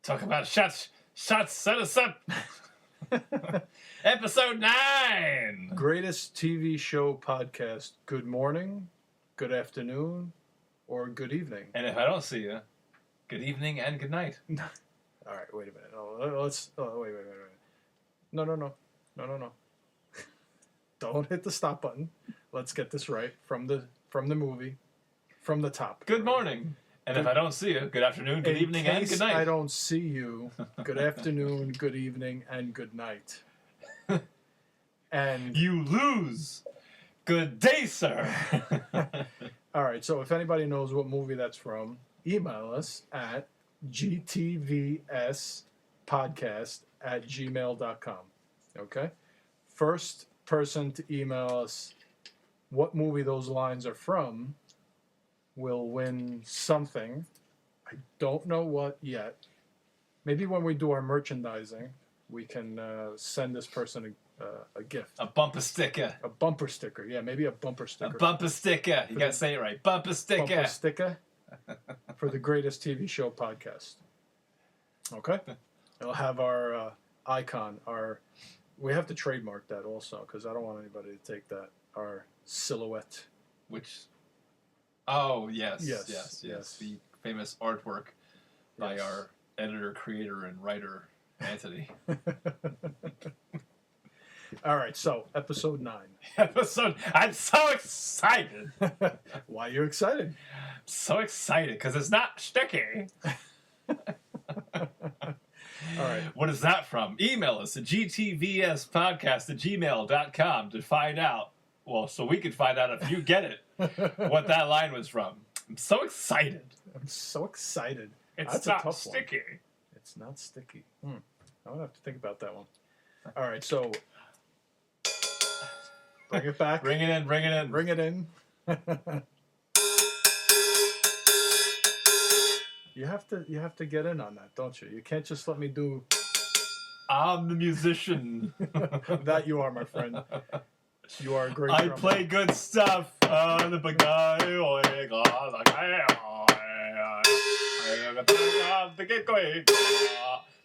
Talk about shots, set us up. Episode 9. Greatest TV show podcast. Good morning, good afternoon, or good evening. And if I don't see you, good evening and good night. All right, wait a minute. Wait. No. Don't hit the stop button. Let's get this right from the movie, from the top. Good morning. And if I don't see you, good afternoon, good evening, and good night. I don't see you. Good afternoon, good evening, and good night. And you lose. Good day, sir. All right, so if anybody knows what movie that's from, email us at gtvspodcast@gmail.com. Okay? First person to email us what movie those lines are from will win something. I don't know what yet. Maybe when we do our merchandising, we can send this person a gift. A bumper sticker. A bumper sticker. Yeah, maybe a bumper sticker. A bumper sticker. You got to say it right. Bumper sticker. Bumper sticker for the greatest TV show podcast. Okay? It'll have our icon. We have to trademark that also because I don't want anybody to take that. Our silhouette. Which... Oh, yes. Yes. The famous artwork by our editor, creator, and writer, Anthony. All right, so episode 9. I'm so excited. Why are you excited? So excited because it's not sticky. All right. What is that from? Email us at gtvspodcast@gmail.com to find out. Well, so we can find out if you get it, what that line was from. I'm so excited. That's It's a not tough sticky. one. It's not sticky. I'm going to have to think about that one. All right, so bring it back. Bring it in. Bring it in. You have to get in on that, don't you? You can't just let me do... I'm the musician. That you are, my friend. You are a great I drummer. Play good stuff.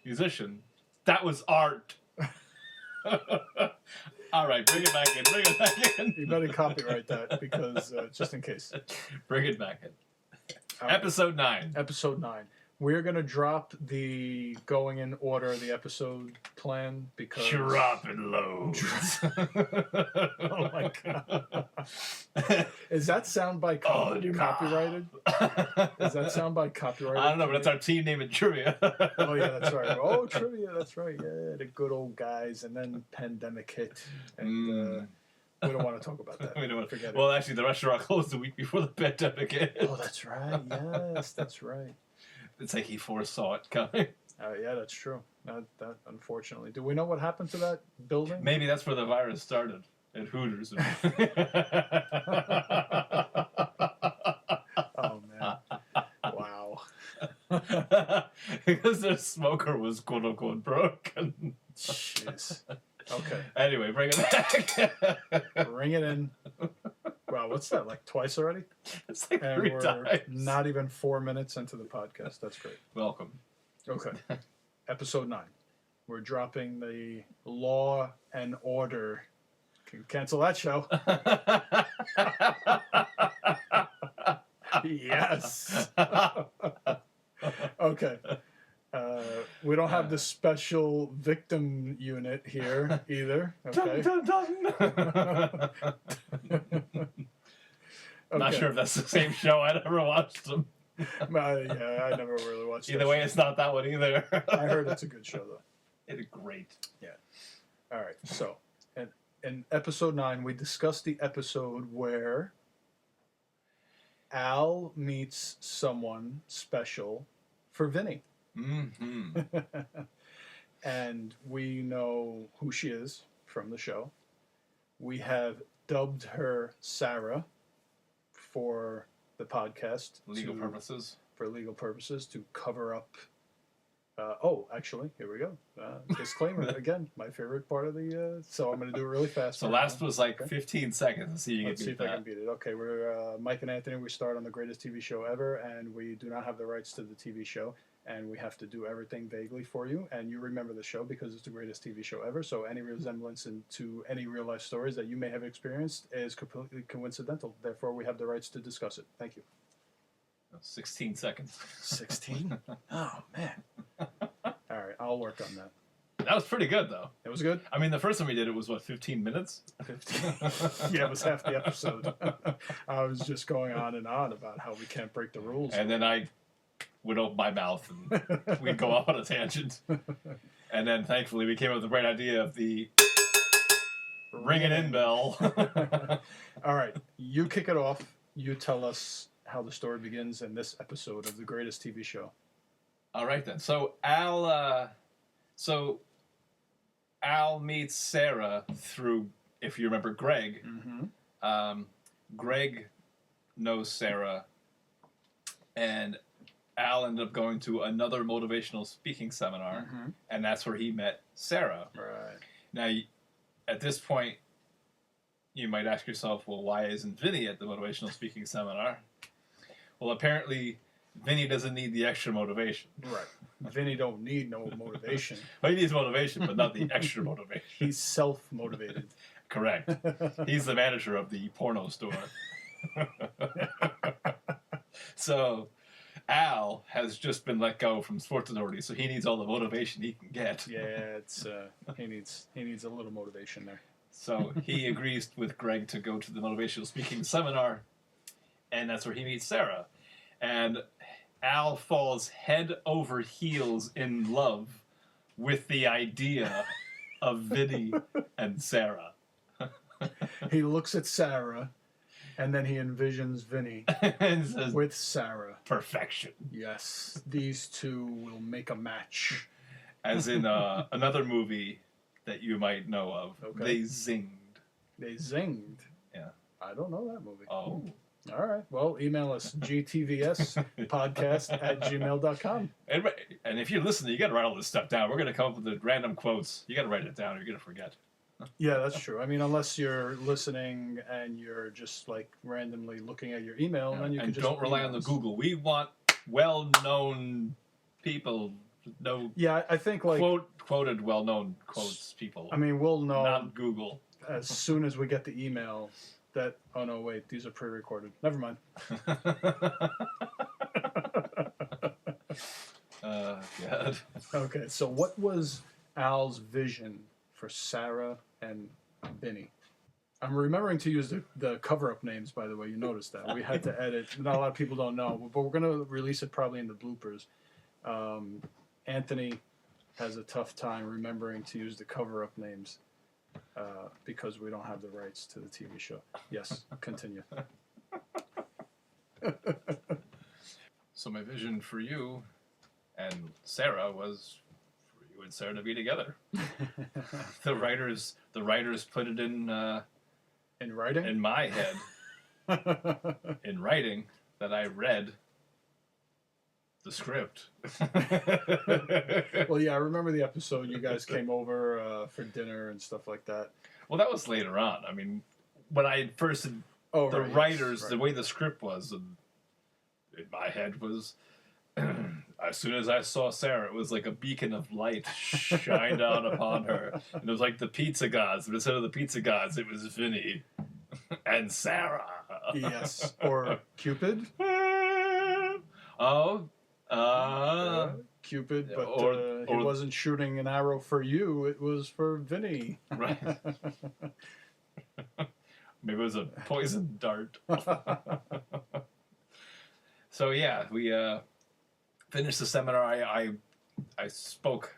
Musician. That was art. All right, bring it back in. You better copyright that because just in case. Bring it back in. All right. Episode 9. Episode 9. We're going to drop the going in order of the episode plan because... Drop it low. Oh my God. Is that soundbite copyrighted? Is that soundbite copyrighted? I don't know, but that's our team name in trivia. Oh, yeah, that's right. Oh, trivia, that's right. Yeah, the good old guys. And then pandemic hit. And we don't want to talk about that. We don't want to forget it. Well, actually, the restaurant closed the week before the pandemic hit. Oh, that's right. Yes, that's right. It's like he foresaw it coming. Yeah, that's true. That unfortunately. Do we know what happened to that building? Maybe that's where the virus started. At Hooters. Oh, man. Wow. Because the smoker was quote-unquote broken. Jeez. Okay. Anyway, bring it back. Bring it in. Wow, what's that, like twice already? It's like And 3 we're times. not even 4 minutes into the podcast. That's great. Welcome. Okay. Episode 9. We're dropping the Law and Order. Can cancel that show. Yes. Okay. We don't have the special victim unit here either. Okay. Dun, dun, dun. Not sure if that's the same show. I never watched them. Yeah, I never really watched Either that way, show. it's not that one either. I heard it's a good show, though. It's great. Yeah. All right. So, in episode 9, we discussed the episode where Al meets someone special for Vinny. Mm-hmm. And we know who she is from the show. We have dubbed her Sarah for the podcast. Legal purposes. For legal purposes, to cover up... actually, here we go. Disclaimer, again, my favorite part of the... so I'm going to do it really fast. So last was like 15 seconds. Let's see if I can beat it. Okay, we're Mike and Anthony. We start on the greatest TV show ever, and we do not have the rights to the TV show. and we have to do everything vaguely for you, and you remember the show because it's the greatest TV show ever. So any resemblance to any real life stories that you may have experienced is completely coincidental. Therefore, we have the rights to discuss it. Thank you. 16 seconds. 16? Oh man. All right, I'll work on that. That was pretty good, though. It was good. I mean, the first time we did it was, what, 15 minutes? 15. Yeah, it was half the episode. I was just going on and on about how we can't break the rules. And then I would open my mouth and we'd go off on a tangent. And then, thankfully, we came up with the right idea of the ring it in bell. All right, you kick it off. You tell us how the story begins in this episode of the greatest TV show. All right, then. So Al meets Sarah through, if you remember, Greg. Mm-hmm. Greg knows Sarah, and Al ended up going to another motivational speaking seminar, Mm-hmm. and that's where he met Sarah. Right. Now, at this point, you might ask yourself, well, why isn't Vinny at the motivational speaking seminar? Well, apparently, Vinny doesn't need the extra motivation. Right. Vinny don't need no motivation. Well, he needs motivation, but not the extra motivation. He's self-motivated. Correct. He's the manager of the porno store. So, Al has just been let go from Sports Authority, so he needs all the motivation he can get. Yeah, it's he needs a little motivation there. So he agrees with Greg to go to the motivational speaking seminar, and that's where he meets Sarah. And Al falls head over heels in love with the idea of Vinny and Sarah. He looks at Sarah, and then he envisions Vinny And says, with Sarah. perfection. Yes, these two will make a match. As in another movie that you might know of. Okay. They zinged. They zinged. Yeah. I don't know that movie. Oh. All right. Well, email us, gtvspodcast@gmail.com. And if you're listening, you got to write all this stuff down. We're going to come up with the random quotes. You got to write it down or you're going to forget. Yeah, that's true. I mean, unless you're listening and you're just like randomly looking at your email, then you can And just don't rely on the Google. We want well-known people. No. Yeah, I think like Quoted well-known quotes people. I mean, we'll know not Google. as soon as we get the email that. Oh no, wait, these are pre-recorded. Never mind. God. Okay, so what was Al's vision for Sarah and Vinny? I'm remembering to use the cover-up names, by the way. You noticed that. We had to edit. Not a lot of people don't know, but we're going to release it probably in the bloopers. Anthony has a tough time remembering to use the cover-up names because we don't have the rights to the TV show. Yes, continue. So my vision for you and Sarah was for you and Sarah to be together. The writers put it in writing? in my head in writing that I read the script. Well, yeah, I remember the episode. You guys came over for dinner and stuff like that. Well, that was later on. I mean, when I first the right, writers, yes, the right. way the script was in my head was, as soon as I saw Sarah, it was like a beacon of light shined down upon her. And it was like the pizza gods, but instead of the pizza gods, it was Vinny and Sarah. Yes, or Cupid. Oh, Cupid, but or- he wasn't shooting an arrow for you. It was for Vinny. right. Maybe it was a poison dart. So yeah, we finished the seminar. I spoke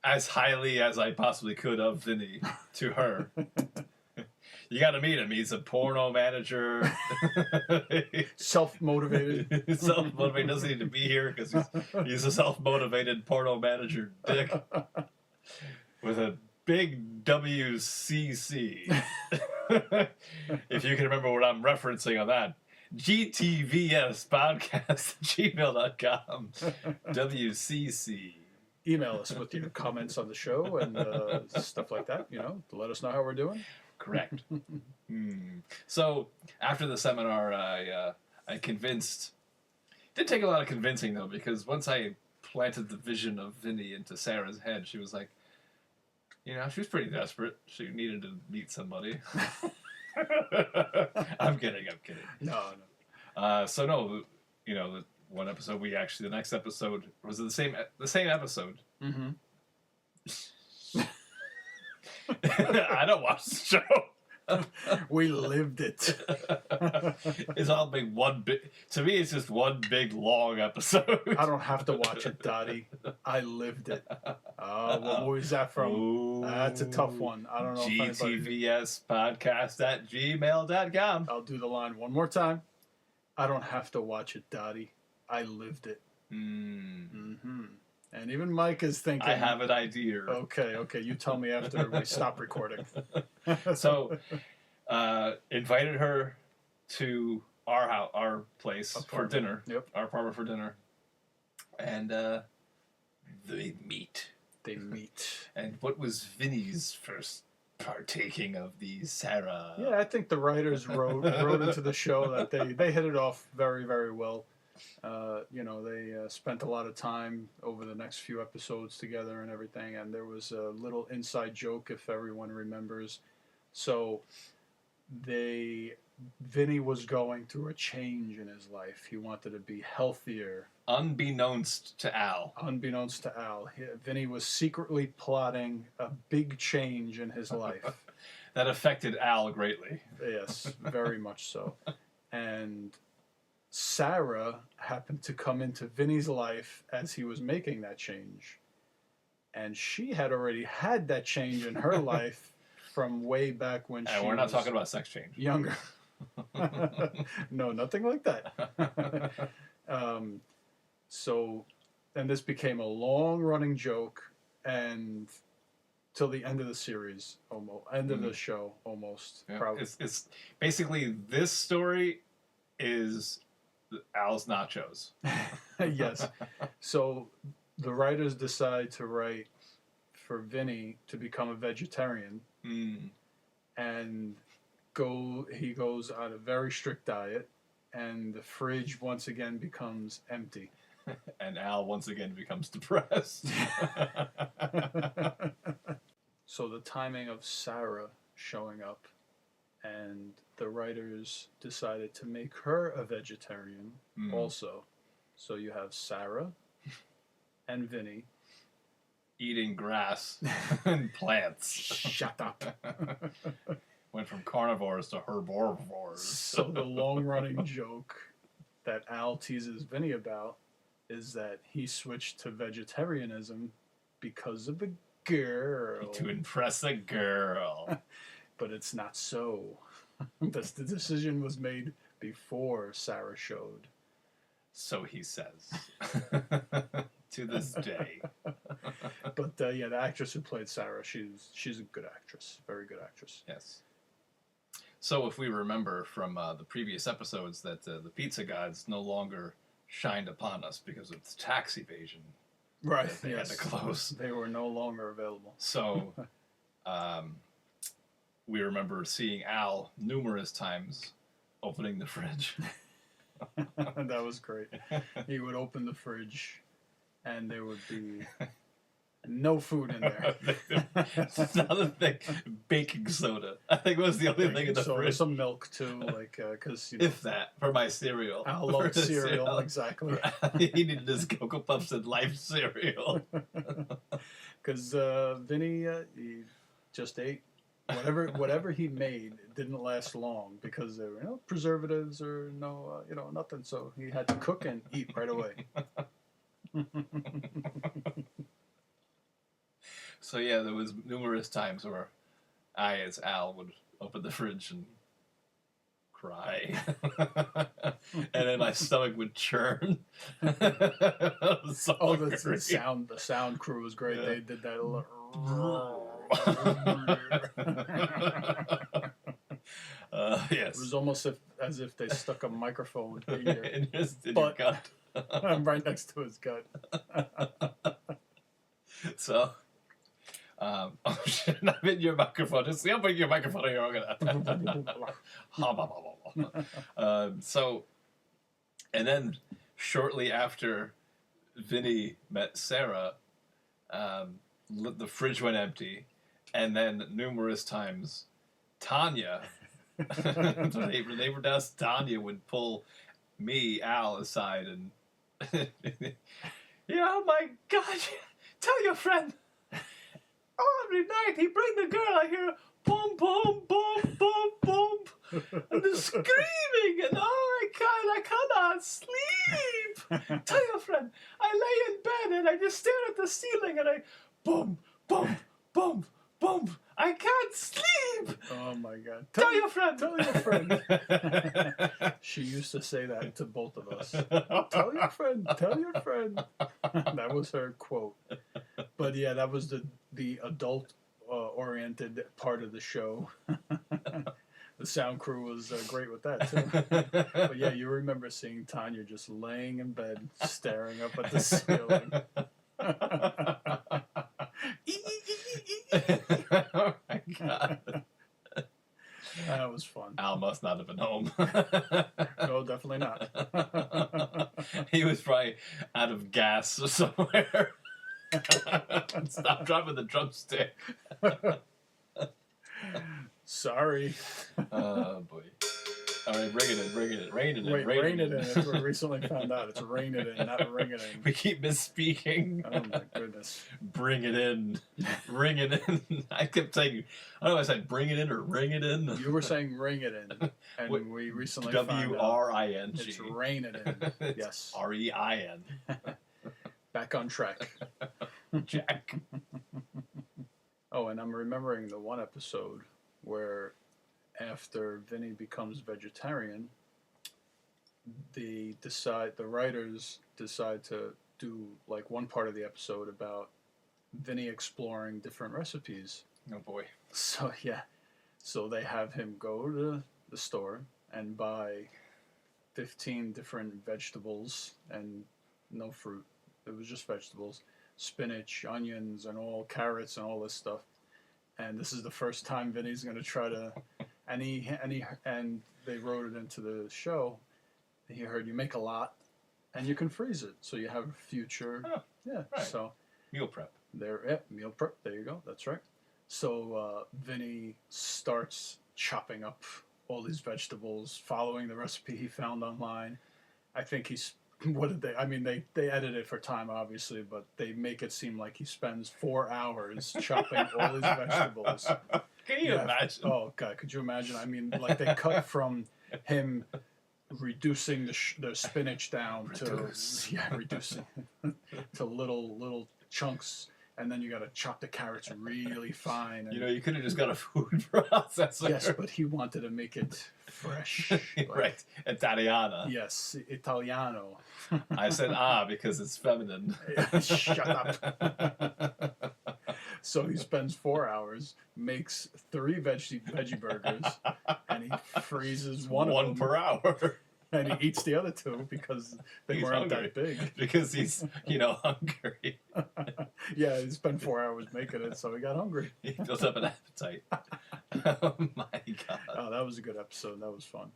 as highly as I possibly could of Vinny to her. You got to meet him. He's a porno manager. Self-motivated. Self-motivated. Doesn't need to be here because he's a self-motivated porno manager dick with a big WCC. If you can remember what I'm referencing on that. GTVSpodcast@gmail.com. WCC. Email us with your comments on the show and stuff like that, to let us know how we're doing. Correct. So after the seminar, I convinced. Didn't take a lot of convincing though, because once I planted the vision of Vinny into Sarah's head. She was like, you know, she was pretty desperate. She needed to meet somebody. I'm kidding. No. So no, you know, the one episode the next episode was the same episode. Mm-hmm. I don't watch the show. We lived it. It's all big to me it's just one big long episode. I don't have to watch it, Dottie. I lived it. What movie is that from? Ooh. That's a tough one. I don't know if anybody... GTVSpodcast@gmail.com. I'll do the line one more time. I don't have to watch it, Dottie. I lived it. Mm-hmm. And even Mike is thinking... I have an idea. Okay. You tell me after we stop recording. So, invited her to our place for dinner. Yep. Our apartment for dinner. And they meet. And what was Vinny's first partaking of the Sarah? Yeah, I think the writers wrote into the show that they hit it off very, very well. You know, they spent a lot of time over the next few episodes together and everything, and there was a little inside joke, if everyone remembers. So, Vinny was going through a change in his life. He wanted to be healthier. Unbeknownst to Al, Vinny was secretly plotting a big change in his life. That affected Al greatly. Yes, very much so. And Sarah happened to come into Vinny's life as he was making that change. And she had already had that change in her life from way back when she was... And we're not talking about sex change. Younger. No, nothing like that. So, and this became a long-running joke, and till the end of the series, almost end of the show, almost. Yeah. Probably. It's basically this story is Al's nachos. Yes. So the writers decide to write for Vinny to become a vegetarian, and he goes on a very strict diet, and the fridge once again becomes empty. And Al once again becomes depressed. So the timing of Sarah showing up, and the writers decided to make her a vegetarian also. So you have Sarah and Vinny eating grass and plants. Shut up. Went from carnivores to herbivores. So the long-running joke that Al teases Vinny about is that he switched to vegetarianism because of a girl. To impress a girl. But it's not so. The decision was made before Sarah showed. So he says. To this day. But yeah, the actress who played Sarah, she's a good actress. Very good actress. Yes. So if we remember from the previous episodes that the pizza gods no longer shined upon us because of the tax evasion. Right. They had to close. They were no longer available. So we remember seeing Al numerous times opening the fridge. That was great. He would open the fridge and there would be no food in there. Another thing, baking soda. I think was the only thing in the fridge. Some milk too, like because if that for my cereal. Al loved cereal, exactly. He needed his Cocoa Puffs and Life cereal. Because Vinny, he just ate whatever he made. It didn't last long because there were no preservatives or no nothing. So he had to cook and eat right away. So yeah, there was numerous times where I, as Al, would open the fridge and cry, and then my stomach would churn. So the sound crew was great. Yeah. They did that a lot. Yes, it was almost as if they stuck a microphone in your butt. Your gut. Right next to his gut. So. Oh shit, not in your microphone. Just open your microphone here. So, and then shortly after Vinny met Sarah, the fridge went empty, and then numerous times, Tanya, the neighbor does, Tanya would pull me, Al, aside and, oh my God, tell your friend, every night he bring the girl, I hear boom, boom, boom, boom, boom, and the screaming, and I cannot sleep. Tell your friend, I lay in bed and I just stare at the ceiling and I boom, boom, boom, boom. I can't sleep. Oh my God! Tell your friend. Tell your friend. She used to say that to both of us. Tell your friend. Tell your friend. That was her quote. But yeah, that was the adult oriented part of the show. The sound crew was great with that too. But yeah, you remember seeing Tanya just laying in bed, staring up at the ceiling. Oh my God. That was fun. Al must not have been home. No, definitely not. He was probably out of gas or somewhere. Stop dropping the drumstick. Sorry. Oh boy. All right, bring it in. Wait, rain it in. As we recently found out, it's rain it in, not ring it in. We keep misspeaking. Oh my goodness. Bring it in. Ring it in. I kept saying, I don't know if I said bring it in or ring it in. You were saying ring it in, and Wait, we recently found out WRING. it's rain it in. Yes. REIN. Back on track. Jack. Oh, and I'm remembering the one episode where after Vinny becomes vegetarian, the writers decide to do like one part of the episode about Vinny exploring different recipes. Oh boy. So yeah, so they have him go to the store and buy 15 different vegetables and no fruit. It was just vegetables, spinach, onions, and all carrots and all this stuff. And this is the first time Vinny's going to try to, and they wrote it into the show. He heard you make a lot, and you can freeze it, so you have a future. Oh, yeah. right. So Meal prep. meal prep. There you go. That's right. So Vinny starts chopping up all these vegetables, following the recipe he found online. I think he's. What did they? I mean, they edit it for time, obviously, but they make it seem like he spends 4 hours chopping all his vegetables. Can you imagine? Oh God, could you imagine? I mean, like they cut from him reducing the spinach down reducing to little chunks, and then you got to chop the carrots really fine. And, You could have just got a food processor. yes, but he wanted to make it fresh. Right, Italiana. Yes, Italiano. I said because it's feminine. Shut up. So he spends 4 hours, makes 3 veggie burgers, and he freezes one of them. Per hour. And he eats the other 2 because they He's weren't hungry. that big. Because he's, hungry. Yeah, he spent 4 hours making it, so he got hungry. He built up an appetite. Oh my God. Oh, that was a good episode. That was fun.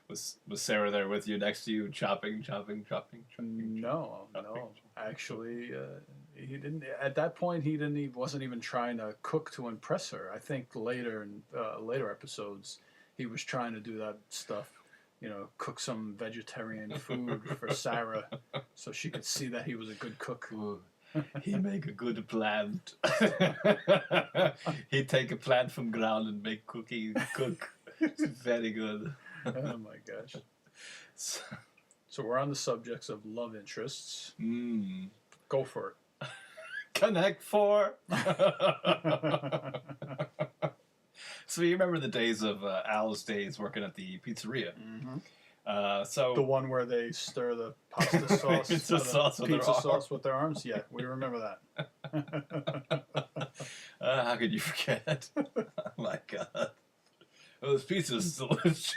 Was Sarah there with you, next to you, chopping? No. Actually, he didn't. At that point, he wasn't even trying to cook to impress her. I think later in later episodes, he was trying to do that stuff. Cook some vegetarian food for Sarah, so she could see that he was a good cook. Ooh, he make a good plant. He'd take a plant from ground and make cook. It's very good. Oh my gosh. So we're on the subjects of love interests. Go for it. Connect 4. So you remember the days of Al's days working at the pizzeria? Mm-hmm. So the one where they stir the pasta sauce, pizza sauce with their arms. Yeah, we remember that. How could you forget? Oh my God. Those pizzas delicious.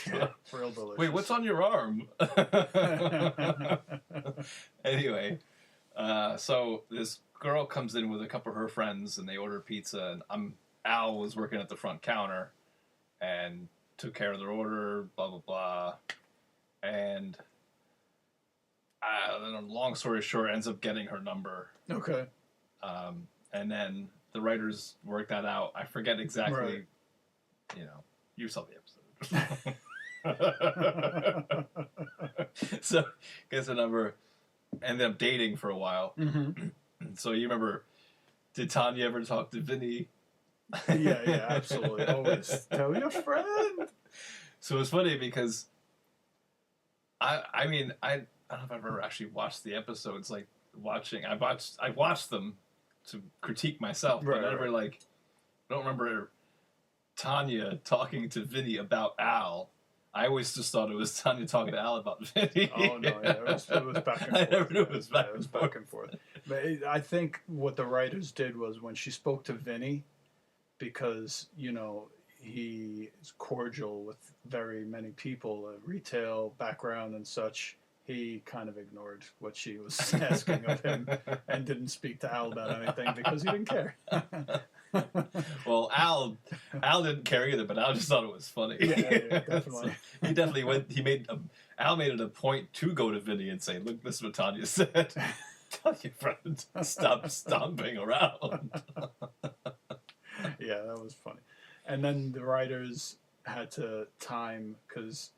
Yeah, real delicious. Wait, what's on your arm? Anyway, so this girl comes in with a couple of her friends, and they order pizza, and Al was working at the front counter, and took care of their order, blah, blah, blah. And long story short, ends up getting her number. Okay. And then the writers work that out. I forget exactly. Right. You know, you saw the episode. So gets a number, ended up dating for a while. Mm-hmm. So you remember, did Tanya ever talk to Vinny? Yeah, absolutely. Always tell your friend. So it's funny because I mean I don't know if I've ever actually watched the episodes. Like I watched them to critique myself, but I never I don't remember Tanya talking to Vinny about Al. I always just thought it was Tanya talking to Al about Vinny. Oh no, yeah, it was back and forth. I never knew it was back and forth. But I think what the writers did was when she spoke to Vinny, because he is cordial with very many people, a retail background and such. He kind of ignored what she was asking of him and didn't speak to Al about anything because he didn't care. Well, Al didn't care either, but Al just thought it was funny. Yeah, definitely. So he definitely went. Al made it a point to go to Vinny and say, "Look, this is what Tanya said. Tell your friend, stop stomping around." Yeah, that was funny. And then the writers had to time, because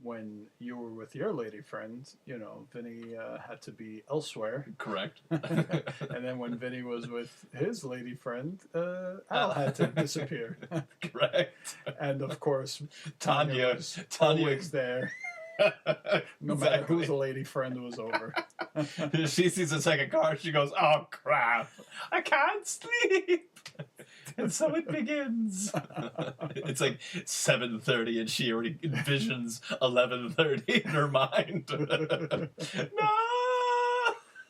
when you were with your lady friend, Vinny had to be elsewhere. Correct. And then when Vinny was with his lady friend, Al had to disappear. Correct. And of course, Tanya was always there. No matter Exactly. whose lady friend was over. She sees the second car, she goes, "Oh crap, I can't sleep." And so it begins. It's like 7:30 and she already envisions 11:30 in her mind. No!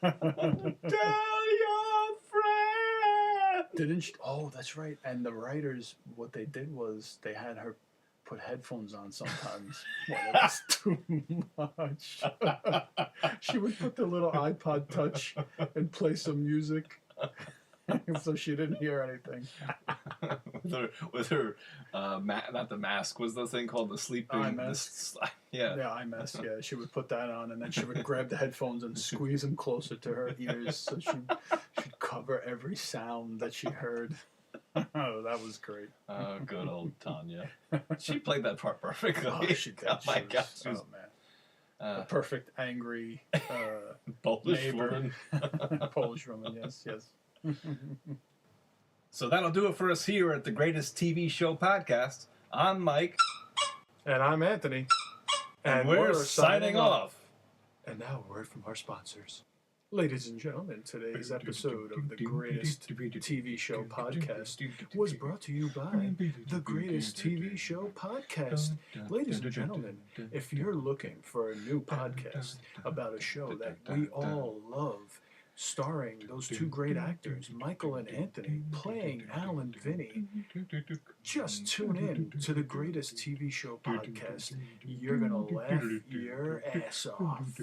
Tell your friend! Didn't she? Oh, that's right. And the writers, what they did was they had her put headphones on sometimes when it was too much. She would put the little iPod Touch and play some music. So she didn't hear anything. with her not the mask, was the thing called the sleeping Eye mask. Yeah, eye mask. Yeah, she would put that on, and then she would grab the headphones and squeeze them closer to her ears, so she'd cover every sound that she heard. Oh, that was great. Oh, good old Tanya. She played that part perfectly. Oh, she did. Oh my God. She was, oh man. A perfect angry Polish neighbor. woman. Polish woman. Yes. So that'll do it for us here at the Greatest TV Show Podcast. I'm Mike. And I'm Anthony. And we're signing off. And now a word from our sponsors. Ladies and gentlemen, today's episode of the Greatest TV Show Podcast was brought to you by the Greatest TV Show Podcast. Ladies and gentlemen, if you're looking for a new podcast about a show that we all love, starring those two great actors, Michael and Anthony, playing Al and Vinny, just tune in to the Greatest TV Show Podcast. You're going to laugh your ass off.